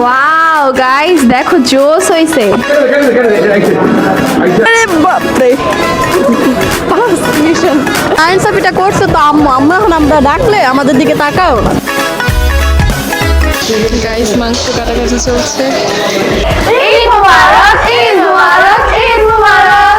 Wow guys দেখো জোস হইছে। আরে বাপ রে পাস মিশন আইনসাফিটা করছে তো আম্মু এখন আমরা ডাকলে আমাদের দিকে তাকাও না। গাইস মাংস কাটাকাটি চলছে। ঈদ মুবারক ঈদ মুবারক ঈদ মুবারক।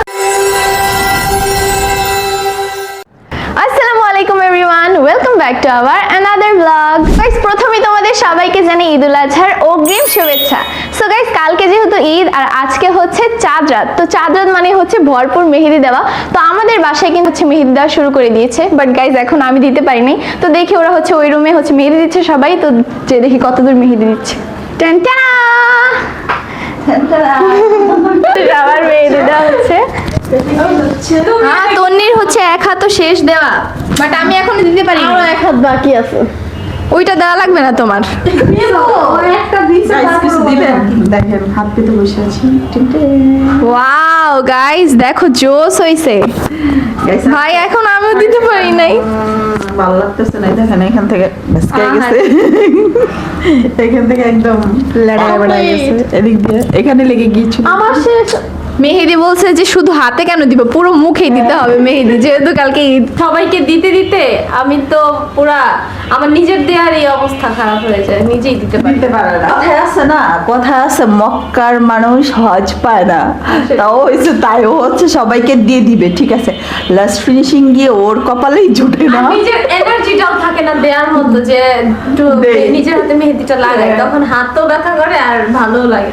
আসসালামু আলাইকুম everyone, welcome back to our another blog. Guys প্রথমেই তোমাদের সবাইকে জানাই ঈদ উল আজহার অগ্রিম শুভেচ্ছা। সো গাইস কালকে যেহেতু ঈদ আর আজকে হচ্ছে চাঁদ রাত, তো চাঁদ রাত মানে হচ্ছে ভরপুর মেহেদি দেওয়া। তো আমাদের বাসায় কিন্তু হচ্ছে মেহেদি দেওয়া শুরু করে দিয়েছে, বাট গাইস এখন আমি দিতে পারিনি। তো দেখি ওরা হচ্ছে ওই রুমে হচ্ছে মেহেদি দিচ্ছে সবাই, তো যে দেখি কতদূর মেহেদি দিচ্ছে। টানটানা আবার মেহেদি দেওয়া হচ্ছে। হ্যাঁ তন্নির হচ্ছে এক হাত তো শেষ দেওয়া, বাট আমি এখনো দিতে পারি, আরো এক হাত বাকি আছে। ওইটা দেওয়া লাগবে না তোমার। ওয়াও গাইস দেখো জোস হইছে ভাই, এখন আমিও দিতে পারি নাই। ভালো লাগতেছে না, দেখেন এখান থেকে গেছে, এখান থেকে একদম লেড়া গেছে, এদিক দিয়ে এখানে লেগে গিয়েছিল। আমার শেষ মেহেদি বলছে যে শুধু হাতে কেন দিব, পুরো মুখেই দিতে হবে মেহেদি, যেহেতু কালকে ঈদ। সবাইকে দিতে দিতে আমি তো পুরা আমার নিজের দেয়ার এই অবস্থা খারাপ হয়ে যায়, নিজেই দিতে পারি পারে না। কথায় আছে না, কথায় আছে মক্কার মানুষ হজ পায় না, তাও হয়েছে তাই ও হচ্ছে সবাইকে দিয়ে দিবে, ঠিক আছে। লাস্ট ফিনিশিং গিয়ে ওর কপালেই জুটে না, নিজের এনার্জিটাও থাকে না দেওয়ার মতো, যে একটু নিজের হাতে মেহেদিটা লাগাই, তখন হাতও ব্যথা করে আর ভালোও লাগে।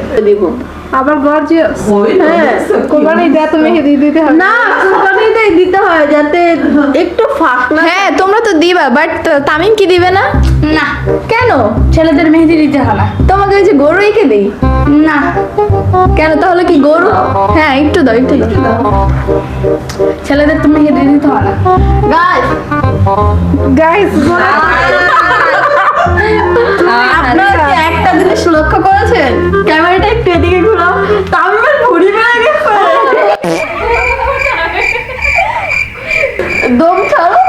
আবার গর্জিয়াস। হ্যাঁ কোরবানিতে এত মেহেদি দিতে হবে না, কোরবানিতে দিতে হয় যাতে একটু ফাঁক না। হ্যাঁ তোমরা তো দিবা, বাট তামিম কি দিবে না? না, কেন? ছেলেদের মেহেদি দিতে হয় না। তোমাকে ওই যে গরু এঁকে দেই না কেন? তাহলে কি গরু? হ্যাঁ একটু দাও, একটু দাও। ছেলেদের তো মেহেদি দিতে হয় না। গাইস গাইস আপনারা কি একটা জিনিস লক্ষ্য করেছেন? ক্যামেরাটা একটু এদিকে ঘোরাও, তামিমের ভুঁড়ি বেড়ে গেছে। দম ছাড়ো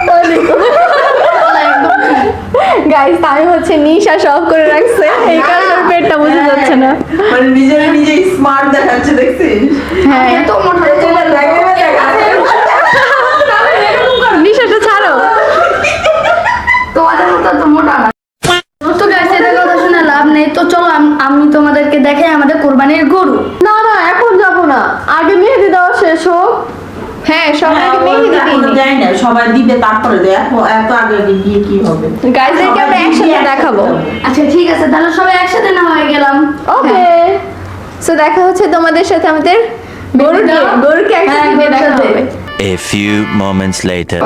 গাইস, তামিম হচ্ছে নিশা শখ করে রাখছে, এই কারণে ওর পেটটা বোঝা যাচ্ছে না। মানে নিজে স্মার্ট দেখাচ্ছে, দেখছিস? হ্যাঁ তো মনে হয় নিশাটা ছাড়ো। তোমাদের মতো তো মোটা না। তো গাইস এটা কথা শুনে লাভ নেই, তো চলো আমি তোমাদেরকে দেখাই আমাদের কোরবানির গরু। না না এখন যাবো না, আগে মেহেদি দেওয়া শেষ হোক। হ্যাঁ সবাইকে মেহেদি দিই যাই না, সবাই দিবে তারপরে দে, এত আগে গিয়ে কি হবে? গাইজদেরকে আমরা একসাথে দেখাবো। আচ্ছা ঠিক আছে, তাহলে সবাই একসাথে না হয়ে গেলাম। ওকে সো দেখা হচ্ছে তোমাদের সাথে আমাদের গরুকে একসাথে দেখা হবে। A few moments later.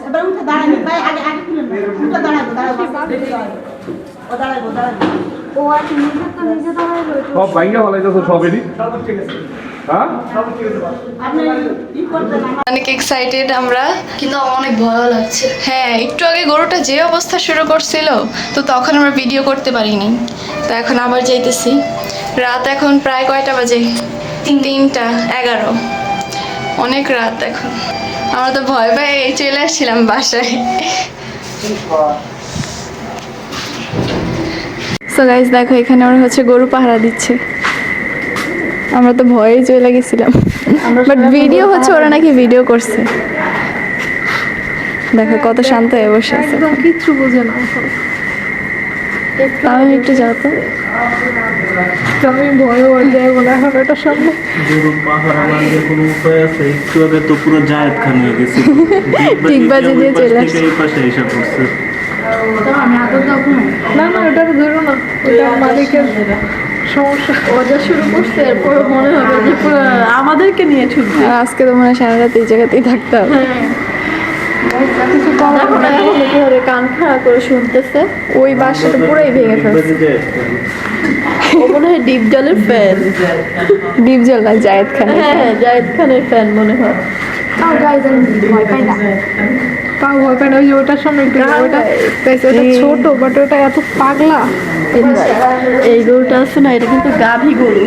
এবার উঠে দাঁড়াবে, ভাই আগে আগে তুলে উঠে দাঁড়াবে, দাঁড়াবে। ও আচ্ছা, নিজে দাঁড়াইলো। সব ভাইঙ্গা ফলাইতেছো সবেরই, হ্যাঁ? অনেক এক্সাইটেড আমরা, কিন্তু অনেক ভয় লাগছে। হ্যাঁ একটু আগে গরুটা যে অবস্থা শুরু করছিল, তো তখন আমরা ভিডিও করতে পারিনি, তো এখন আবার যাইতেছি। রাত এখন প্রায় কয়টা বাজে? 3:11, অনেক রাত এখন। আমরা তো ভয় পাই চলে আসছিলাম বাসায়। সো গাইস দেখো এখানে ওরা হচ্ছে গরু পাহারা দিচ্ছে, আমরা তো ভয়ে চলে গেছিলাম, বাট ভিডিও হচ্ছে ওরা নাকি ভিডিও করছে। দেখো কত শান্ত হয়ে বসে আছে, একদম কিচ্ছু বোঝে না। আমি একটু যাও তো, আমি ভয় হয়ে যায় বলে এখন এটা সামনে। গরু পাহারা মানলে কোনো উপায় আছে? একটু আগে তো পুরো জায়েদ খান হয়ে গেছে, ঠিক বাজে দিয়ে চলে আসছে। এই পাশে এসে পড়ছে। আমি আদর দাও না, না ওটা ধরো না, ওটা মালিকের সমস্যা। ও যা শুরু করছে এরপর মনে হবে যে পুরো আমাদেরকে নিয়ে ছুটবে। আর আজকে তো মনে হয় সারা রাত এই জায়গাতেই থাকতে হবে। কিছু কম এখন কি হবে, কান খায়। করে শুনতেছে, ওই বাসাটা পুরোই ভেঙে ফেলছে। ও মনে হয় ডিপ জলের ফ্যান। ডিপ জল না, জায়েদ খান। হ্যাঁ হ্যাঁ, জায়েদ খানের ফ্যান মনে হয়। তাও গাইজ আমি ভয় পাই না। তাও ভয় পায় না, ওই যে ওটার সামনে একটু ওটা ছোট, বাট ওটা এত পাগলা। এই গরুটা আছে না, এটা কিন্তু গাভী গরু।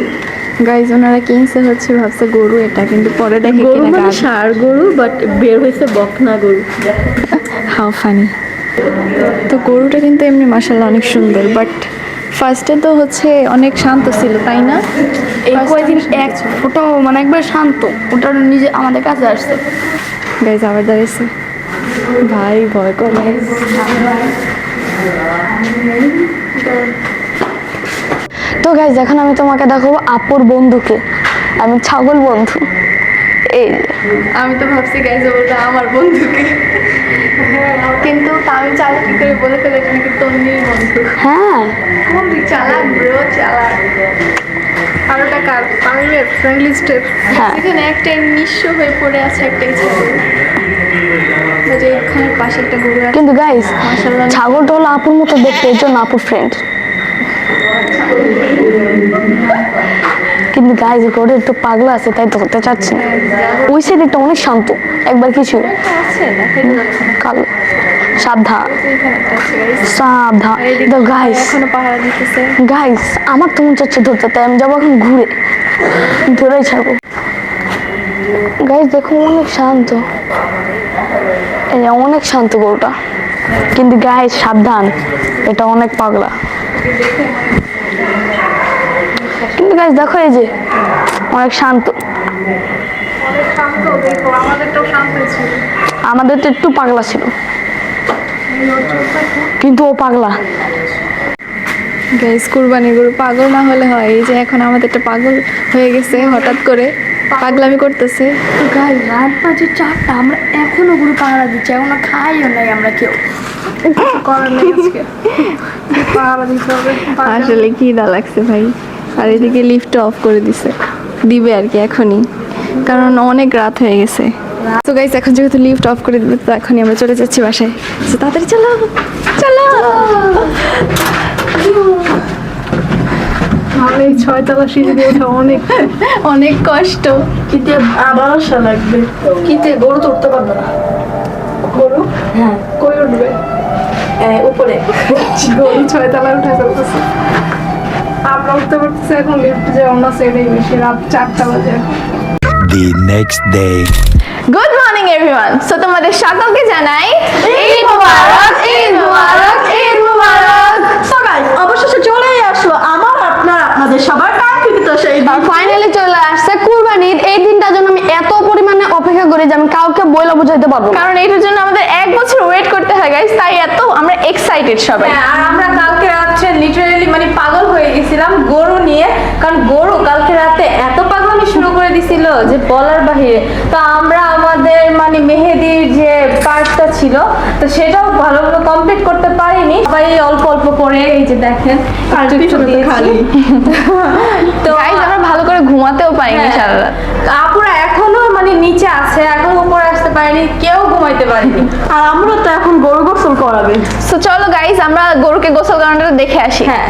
গাইজ ওনারা কিনছে হচ্ছে ভাবছে গরু, এটা কিন্তু পরে দেখে গরু কিনা মানে গাভী। ষাঁড় গরু, বাট বের হয়েছে বকনা গরু। How funny. তো গরুটা কিন্তু এমনি মাশাআল্লাহ অনেক সুন্দর, বাট ফার্স্টে তো হচ্ছে অনেক শান্ত ছিল, তাই না? এই কয়েকদিন এক ফটো মানে একবার শান্ত, ওটা নিজে আমাদের কাছে আসছে। গাইজ আবার দাঁড়িয়েছে, ভাই ভয় করে। তো গাইজ এখন আমি তোমাকে দেখাবো আপুর বন্ধুকে, আমি ছাগল বন্ধু। এই আমি তো ভাবছি গাইজ ওটা আমার বন্ধুকে, কিন্তু আমি চালাকি করে বলে ফেলে এটা নাকি তন্নির বন্ধু। হ্যাঁ বন্ধু চালাক ব্রো, চালাক। আর ওটা কার? তামিমের ফ্রেন্ড লিস্টের। হ্যাঁ। এখানে একটাই নিঃস্ব হয়ে পড়ে আছে, একটাই ছাগল। ওই যে এখানে পাশে একটা গরু আছে। কিন্তু গাইজ মাশাআল্লাহ। ছাগলটা হলো আপুর মতো দেখতে, এর জন্য আপুর ফ্রেন্ড। কিন্তু গাইজ গরু একটু পাগলা আছে, তাই ধরতে চাচ্ছি না। ওই সাইডটা অনেক শান্ত, একবার কিছু আছে দেখাই যাচ্ছে না। কাল সাবধান এখানে একটা আছে guys। সাবধান। তো গাইজ এখনো পাহারা দিতেছে। গাইজ আমার তো মন চাচ্ছে ধরতে, তাই আমি যাবো এখন ঘুরে, ধরেই ছাড়বো। গাইজ দেখো অনেক শান্ত, এই যে অনেক শান্ত গরুটা। কিন্তু গাইজ সাবধান, এটা অনেক পাগলা। কিন্তু গাইজ দেখো এই যে অনেক শান্ত। অনেক শান্ত, দেখো আমাদেরটাও শান্ত ছিল। আমাদের তো একটু পাগলা ছিল, কিন্তু ও পাগলা। গাইজ কুরবানি গরু পাগল না হলে হয়, এই যে এখন আমাদেরটা পাগল হয়ে গেছে, হঠাৎ করে পাগলামি করতেছে। তো গাই রাত বাজে 4টা, আমরা এখনো গরু পাহারা দিচ্ছি, এখনো খাইও নাই আমরা কেউ। করার নেই আজকে, পাহারা দিতে হবে। আসলে কি দা লাগছে ভাই। আর এদিকে লিফট অফ করে দিবে আর কি এখনই, কারণ অনেক রাত হয়ে গেছে। তো গাইস এখন যেহেতু লিফট অফ করে দিবে, তো এখনই আমরা চলে যাচ্ছি বাসায়। তো তাড়াতাড়ি চলো চলো। আমার এই 6তলা সিঁড়ি দিয়ে ওঠা অনেক অনেক কষ্ট। কিতে আবার আসা লাগবে, কিতে গরু তো উঠতে পারবে না। গরু হ্যাঁ কই উঠবে? উপরে গরু 6তলায় উঠে চলতেছে, আমরা উঠতে পারতেছি এখন লিফট যে অন্য সাইডেই বেশি। রাত 4টা বাজে এখন। The next day. Good morning everyone. So তোমাদের সকলকে জানাই ঈদ মোবারক, ঈদ মোবারক, ঈদ মোবারক। তো গাইস অবশেষে চলেই আসলো আমার আপনাদের সবার কাঙ্ক্ষিত সেই দিন। ফাইনালি চলে আসছে কুরবানি ঈদ। এই দিনটার জন্য আমি এত পরিমাণে অপেক্ষা করি যে আমি কাউকে বইলা বুঝাইতে পারবো না। কারণ এইটার জন্য আমাদের 1 বছর ওয়েট করতে হয় গাইস, তাই এত আমরা এক্সাইটেড সবাই। হ্যাঁ, আর আমরা কালকে রাত্রে লিটারেলি মানে পাগল হয়ে গেছিলাম গরু নিয়ে, কারণ গরু কালকে রাতে এত পাগলামি শুরু করে দিছিল যে বলার বাহিরে। তো আমরা আমাদের মানে মেহেদির যে পার্টটা ছিল, তো সেটাও ভালোভাবে কমপ্লিট করতে পারিনি, সবাই অল্প অল্প করে এই যে দেখেন একটু একটু দিয়েছি। তো গাইস আমরা ভালো করে ঘুমাতেও পারিনি হ্যাঁ, সারা রাত। আপুরা এখনো মানে নিচে আছে, এখন উপরে আসতে পারেনি, কেউ ঘুমাইতে পারেনি। আর আমরা তো এখন গরু গোসল করাবে। সো চলো গাইস আমরা গরুকে গোসল করানোটা দেখে আসি। হ্যাঁ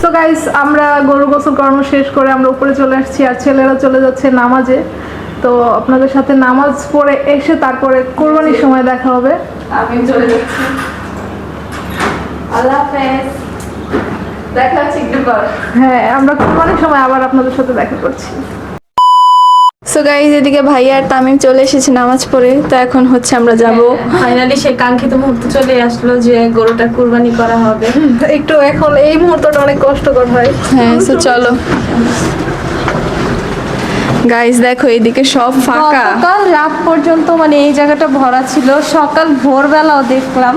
সো গাইস আমরা গরু গোসল করানো শেষ করে আমরা উপরে চলে আসছি, আর ছেলেরা চলে যাচ্ছে নামাজে। তো আপনাদের সাথে নামাজ পড়ে এসে তারপরে কোরবানির সময় দেখা হবে। আমি চলে যাচ্ছি, আল্লাহ হাফেজ, দেখা হচ্ছে একটু পর। হ্যাঁ, আমরা কোরবানির সময় আবার আপনাদের সাথে দেখা করছি। সো গাইস এদিকে ভাইয়া আর তামিম চলে এসেছে নামাজ পড়ে। তো এখন হচ্ছে আমরা যাব। ফাইনালি সেই কাঙ্ক্ষিত মুহূর্ত চলে আসলো যে গরুটা কুরবানি করা হবে। একটু এখন এই মুহূর্তটা অনেক কষ্টকর হয়। হ্যাঁ সো চলো গাইস, দেখো এইদিকে সব ফাঁকা। গতকাল রাত পর্যন্ত মানে এই জায়গাটা ভরা ছিল, সকাল ভোরবেলাও দেখলাম।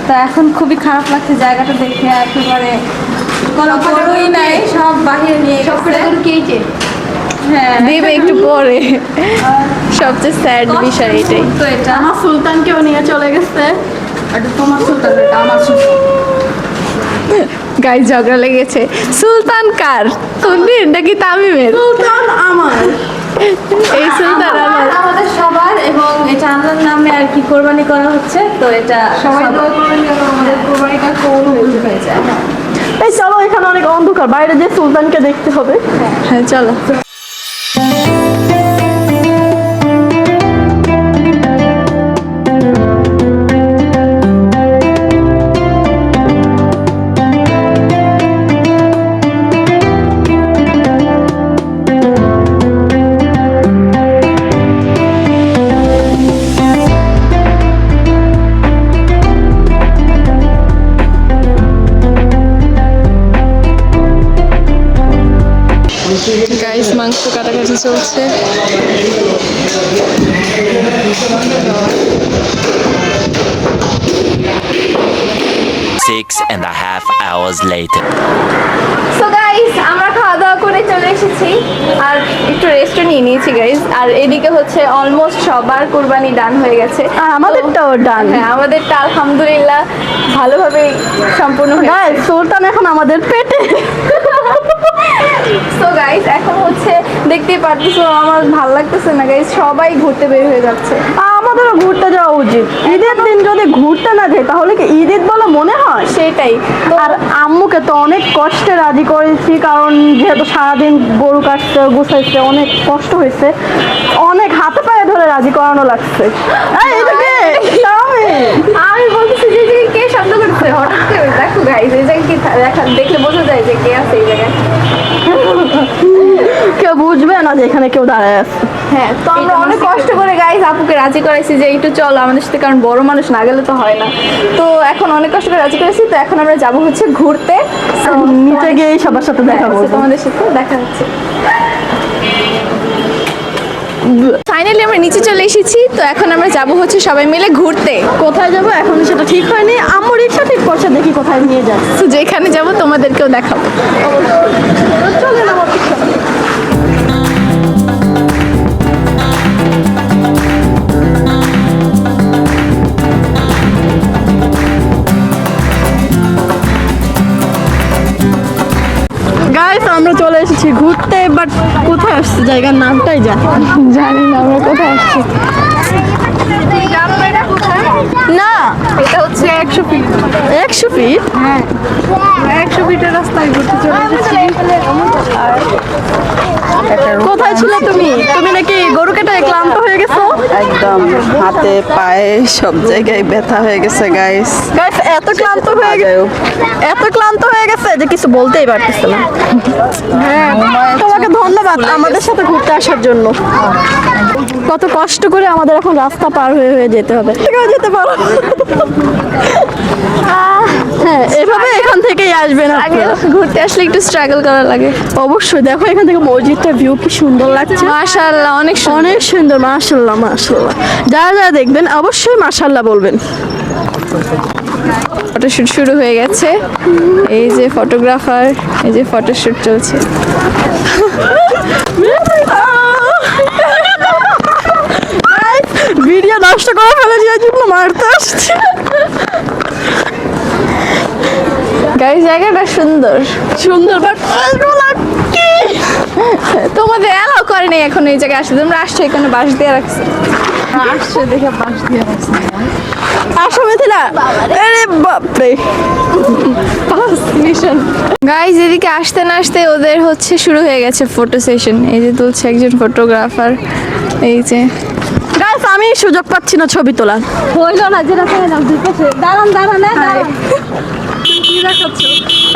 তো এখন খুবই খারাপ লাগছে জায়গাটা দেখে, একেবারে কোনো গরুই নাই, সব বাহিরে নিয়ে গেছে। দিবে একটু পরে। সবচেয়ে স্যাড বিষয় এটাই। তো এটা আমার সুলতানকেও নিয়ে চলে গেছে। এটা তোমার সুলতান, এটা আমার সুলতান। গাইস ঝগড়া লেগেছে। সুলতান কার? তন্দির নাকি তামিমের? সুলতান আমার। এই সুলতান আমার। আমাদের সবার, এবং এটা আল্লাহর নামে আর কি কোরবানি করা হচ্ছে। তো এটা সবাই দোয়া করবেন যেন আমাদের কোরবানিটা কবুল হয়ে যায়। এই চলো, এখানে অনেক অন্ধকার, বাইরে যে সুলতানকে দেখতে হবে। হ্যাঁ চলো। গাইস মাংস কাটাকাটি চলছে। Six and a half hours later. So guys আমরা খাওয়া দাওয়া করে চলে এসেছি আর একটু রেস্টও নিয়ে নিয়েছি গাইস। আর এদিকে হচ্ছে অলমোস্ট সবার কুরবানি ডান হয়ে গেছে। আর আমাদেরটাও ডান। হ্যাঁ আমাদেরটা আলহামদুলিল্লাহ ভালোভাবে সম্পূর্ণ হয়েছে। গাইস সুলতান এখন আমাদের পেটে। সো গাইস এখন হচ্ছে দেখতেই পারতেছো আমার ভালো লাগতেছে না গাইস, সবাই ঘুরতে বের হয়ে যাচ্ছে। আমাদেরও ঘুরতে যাওয়া উচিত। ঈদের দিন যদি ঘুরতে না যাই তাহলে কি ঈদ ঈদ বলে মনে হয়? সেটাই তো। আর আম্মুকে তো অনেক কষ্টে রাজি করেছি, কারণ যেহেতু সারাদিন গরু কাটতে গুছাইছে, অনেক কষ্ট হয়েছে, অনেক হাতে পায়ে ধরে রাজি করানো লাগছে। এই, এটা কে? আমি বলতেছি যে যে কে শব্দ করছে হঠাৎ করে। দেখো গাইস এই জায়গায় কি দেখলে বোঝা যায় যে কে আছে এই জায়গায়। কেউ বুঝবে না যে এখানে কেউ দাঁড়ায় আছে। হ্যাঁ তো আমরা অনেক কষ্ট করে গাইস আপুকে রাজি করাইছি যে একটু চলো আমাদের সাথে, কারণ বড় মানুষ না গেলে তো হয় না। তো এখন অনেক কষ্ট করে রাজি করেছি। তো এখন আমরা যাবো হচ্ছে ঘুরতে। So, নিচে গিয়ে সবার সাথে দেখা হ্যাঁ, so করবো। তোমাদের সাথে দেখা হচ্ছে। ফাইনালি আমরা নিচে চলে এসেছি। তো এখন আমরা যাবো হচ্ছে সবাই মিলে ঘুরতে। কোথায় যাবো এখন সেটা ঠিক হয়নি, আম্মু রিক্সা ঠিক করছে, দেখি কোথায় নিয়ে যায়। তো যেখানে যাবো তোমাদেরকেও দেখাবো। চলে না আমার পিছনে। গাইস আমরা চলে এসেছি ঘুরতে, বাট কোথায় আসছে জায়গার নামটাই জানি না আমরা কোথায় আসছি। না এটা হচ্ছে 100 ফিট। 100 ফিট? হ্যাঁ 100 ফিটের রাস্তায় ঘুরতে চলে এসেছি। কোথায় ছিল তুমি? তুমি নাকি গরু কেটে ক্লান্ত হয়ে গেছো? একদম হাতে পায়ে সব জায়গায় ব্যথা হয়ে গেছে গাইস। গাইস এত ক্লান্ত হয়ে গেছে যে কিছু বলতেই পারতেছে না। হ্যাঁ তোমাকে ধন্যবাদ আমাদের সাথে ঘুরতে আসার জন্য। কত কষ্ট করে আমাদের এখন রাস্তা পার হয়ে যেতে হবে। থেকেও যেতে পারো। হ্যাঁ এভাবে এখান থেকেই আসবেন আগে আপনারা। ঘুরতে আসলে একটু স্ট্রাগল করা লাগে। অবশ্যই দেখো এখান থেকে মসজিদটার ভিউ কি সুন্দর লাগছে। মাশাআল্লাহ অনেক সুন্দর। অনেক সুন্দর, মাশাআল্লাহ মাশাআল্লাহ। যারা যারা দেখবেন অবশ্যই মাশাআল্লাহ বলবেন। ফটোশুট শুরু হয়ে গেছে। এই যে ফটোগ্রাফার, এই যে ফটোশুট চলছে। ভিডিও নষ্ট করে ফেলেছি এই জন্য মারতে আসছে। গাইস জায়গাটা সুন্দর বাট তোমাদের এলাও করে নাই এখন এই জায়গায় আসলে। তোমরা আসছো এখানে বাঁশ দিয়ে রাখছে। আসছে দেখে পাশ দিয়ে আসছে। আসো মিথিলা। আরে বাপরে। গাইস এদিকে আসতে না আসতে ওদের হচ্ছে শুরু হয়ে গেছে ফটো সেশন। এই যে তুলছে একজন ফটোগ্রাফার। এই যে গাইস আমি সুযোগ পাচ্ছি না ছবি তোলার। হইলো না, যেটা চাইলাম দুই পাশে দাঁড়ান দাঁড়ান দাঁড়ান।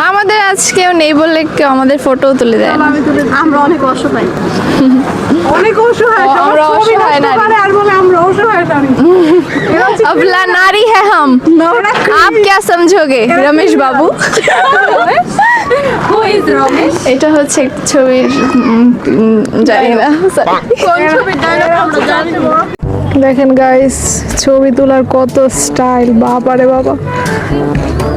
আমাদের আজ কেউ নেই বললে কেউ আমাদের ফটো তুলে দেয় না। আমরা অনেক অসহায়। অনেক অসহায়। আমরা সবার ছবি অসহায় নষ্ট নারী। করে আর বলে আমরা অসহায় নারী। अब नारी है हम, आप क्या समझोगे रमेश बाबू? এটা হচ্ছে একটা ছবির জানি না দেখেন গাইস ছবি তোলার কত স্টাইল, বাবারে বাবা।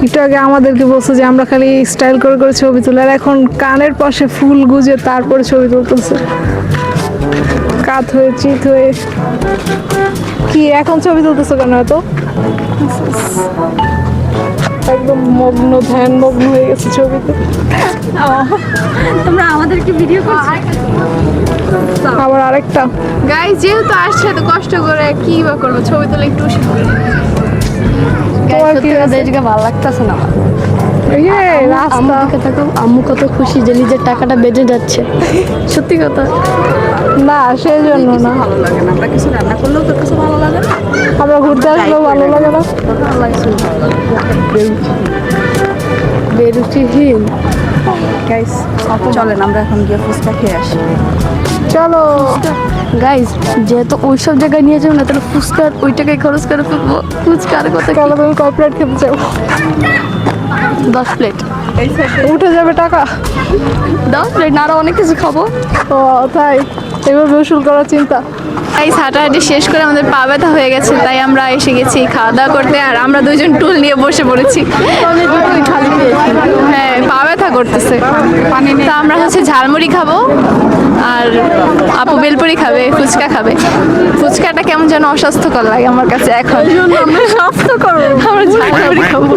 একটু আগে আমাদেরকে বলছে যে আমরা খালি স্টাইল করে করে ছবি তুলি, আর এখন কানের পাশে ফুল গুজে তারপরে ছবি তুলতেছে, কাত হয়ে চিত হয়ে। কি এখন ছবি তুলতেছো কেন এত? একদম মগ্ন, ধ্যান মগ্ন হয়ে গেছে ছবিতে। তোমরা আমাদেরকে ভিডিও করছো? আবার আরেকটা গাইস যেহেতু আসছে তো কষ্ট করে কি বা করবো, ছবি তুলে একটু তোমার কি আছে? দেশকে ভালো লাগতেছে না আমার। এই যে আম্মু রাস্তা, দিকে তাকাও, আম্মু কত খুশি যে নিজের টাকাটা বেঁচে যাচ্ছে। সত্যি কথা। না সেই জন্য না, ভালো লাগে না, আমরা কিছু রান্না করলেও তোর কাছে ভালো লাগে না? আমরা ঘুরতে আসলেও ভালো লাগে না। বেরুচিহীন। গাইস চলেন আমরা এখন গিয়ে ফুচকা খেয়ে আসি। চলো গাইজ যেহেতু ওই সব জায়গায় নিয়ে যাবো না, তাহলে ফুচকার ওই টাকায় খরচ করে ফেলবো। ফুচকার কথা কেন তুমি কয় প্লেট খেতে চাও? 10 প্লেট। উঠে যাবে টাকা। 10 প্লেট না, আরো অনেক কিছু খাবো। ও তাই, এভাবে উসুল করার চিন্তা। এই হাঁটাহাঁটি শেষ করে আমাদের পা ব্যথা হয়ে গেছে, তাই আমরা এসে গেছি খাওয়া দাওয়া করতে। আর আমরা দুইজন টুল নিয়ে বসে পড়েছি। হ্যাঁ, পা ব্যথা করতেছে। তো আমরা হচ্ছে ঝালমুড়ি খাবো, আর আপু বেলপুরি খাবে, ফুচকা খাবে। ফুচকাটা কেমন যেন অস্বাস্থ্যকর লাগে আমার কাছে এখন। আমরা স্বাস্থ্যকর আমরা ঝালমুড়ি খাবো।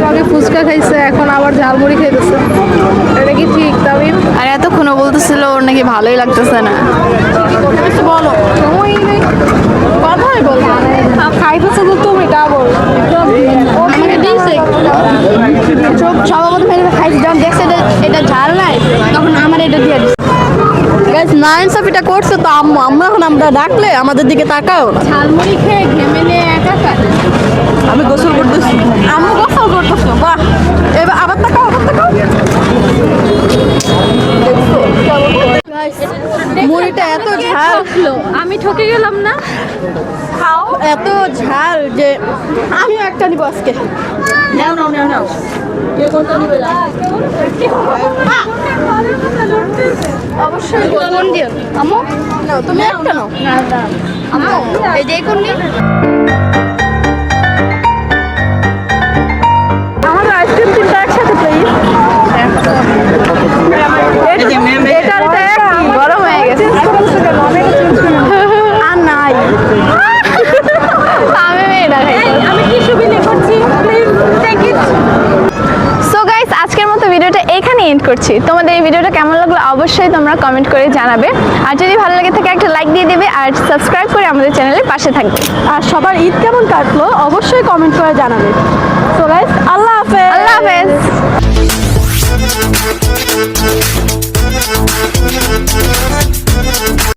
আগে ফুচকা খাইছে, এখন আবার ঝালমুড়ি খাইতেছে। এটা কি ঠিক তামিম? আর এতক্ষণও বলতেছিল ওর নাকি ভালোই লাগতেছে না। কিছু বলো। সময় নেই, কথাই বলবো। খাইতেছে তো তুমি, তা বল। আমাকে দিয়েছে সভাপতি মেরে খাইছি, যখন দেখছে এটা ঝাল নাই তখন আমার এটা দিয়ে দিচ্ছে। গাইস না ইনসাফিটা করছে তো আম্মু, আম্মু এখন আমরা ডাকলে আমাদের দিকে তাকাও না। ঝালমুড়ি খেয়ে ঘেমে নিয়ে একাকার। আমি গোসল করতেছি। আম্মু গোসল করতেছো, বাহ। এবার আবার তাকাও, আবার তাকাও। মুড়িটা এত ঝাল, আমি ঠকে গেলাম না। এত ঝাল যে আমিও একটা নিব আজকে। নাও নাও নাও নাও। অবশ্যই কোন দিও আম্মু? না তুমি একটা নাও। আম্মু এই যে কোন নি? আমাদের আইসক্রিম তিনটা একসাথে প্লিজ। এটার এটা একই, গরম হয়ে গেছে। আর নাই। তামিম এটা খাইছে। আমি টিস্যু বিলি করছি, please take it. So guys আজকের মতো ভিডিওটা এখানে এন্ড করছি। তোমাদের এই ভিডিওটা কেমন লাগলো অবশ্যই তোমরা কমেন্ট করে জানাবে। আর যদি ভালো লাগে থাকে একটা লাইক দিয়ে দেবে, আর সাবস্ক্রাইব করে আমাদের চ্যানেলের পাশে থাকবে। আর সবার ঈদ কেমন কাটলো অবশ্যই কমেন্ট করে জানাবে। সো গাইস আল্লাহ হাফেজ। আল্লাহ হাফেজ।